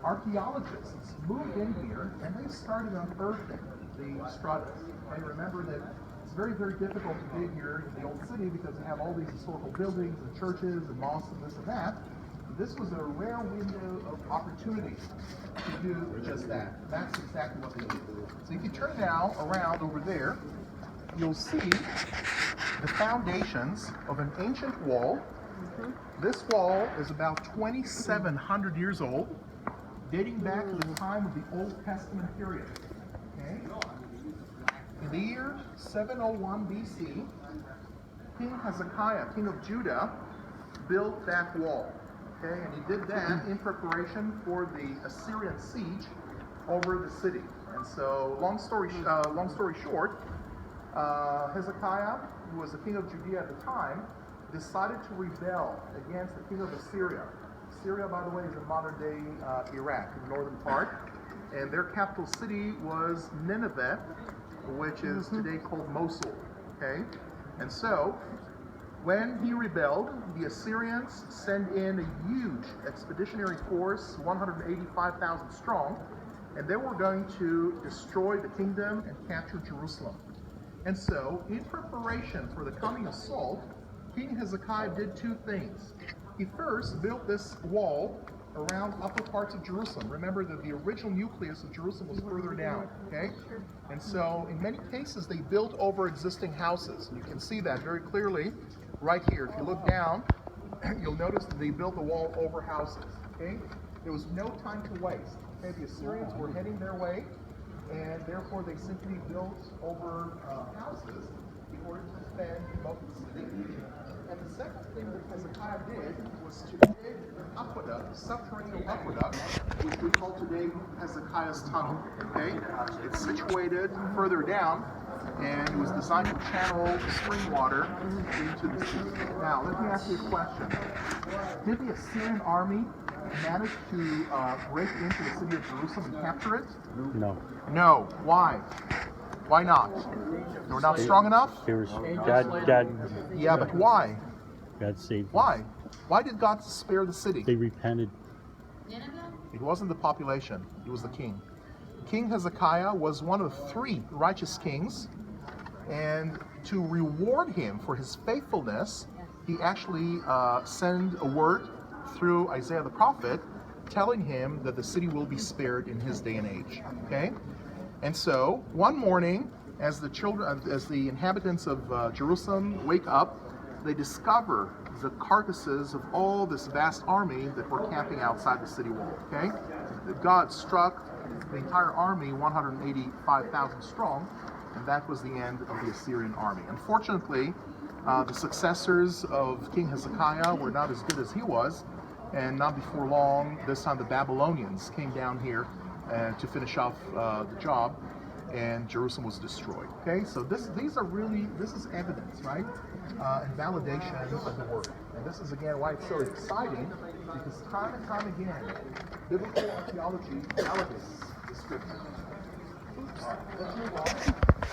archaeologists moved in here and they started unearthing the strutters. Okay, remember that it's very, very difficult to dig here in the old city because you have all these historical buildings and churches and mosques and this and that. This was a rare window of opportunity to do just that. That's exactly what they did. So if you turn now around over there, you'll see the foundations of an ancient wall. This wall is about 2,700 years old, dating back to the time of the Old Testament period. Okay? In the year 701 BC, King Hezekiah, king of Judah, built that wall. Okay? And he did that in preparation for the Assyrian siege over the city. And so, long story short, Hezekiah, who was the king of Judea at the time, decided to rebel against the king of Assyria. Syria, by the way, is in modern-day Iraq, in the northern part. And their capital city was Nineveh, which is today called Mosul. Okay? And so, when he rebelled, the Assyrians sent in a huge expeditionary force, 185,000 strong, and they were going to destroy the kingdom and capture Jerusalem. And so, in preparation for the coming assault, King Hezekiah did two things. He first built this wall around upper parts of Jerusalem. Remember that the original nucleus of Jerusalem was further down, okay? And so, in many cases, they built over existing houses. You can see that very clearly right here. If you look down, you'll notice that they built the wall over houses, okay? There was no time to waste. Okay? The Assyrians were heading their way, and therefore they simply built over houses in order to defend most of the city. And the second thing that Hezekiah did was to dig an aqueduct, a subterranean aqueduct, which we call today Hezekiah's Tunnel. Okay? It's situated further down, and it was designed to channel spring water into the sea. Now, let me ask you a question. Did the Assyrian army manage to break into the city of Jerusalem and capture it? No. No. Why? Why not? They were not strong enough? There was God. Yeah, but why? God saved them. Why? Why did God spare the city? They repented. It wasn't the population, it was the king. King Hezekiah was one of 3 righteous kings, and to reward him for his faithfulness, he actually sent a word through Isaiah the prophet telling him that the city will be spared in his day and age. Okay? And so, one morning, as the inhabitants of Jerusalem wake up, they discover the carcasses of all this vast army that were camping outside the city wall. Okay? God struck the entire army, 185,000 strong, and that was the end of the Assyrian army. Unfortunately, the successors of King Hezekiah were not as good as he was, and not before long, this time the Babylonians came down here to finish off the job, and Jerusalem was destroyed. Okay, so this is evidence, right, and validation of the work. And this is again why it's so exciting, because time and time again, biblical archaeology validates the scripture. All right, let's move on.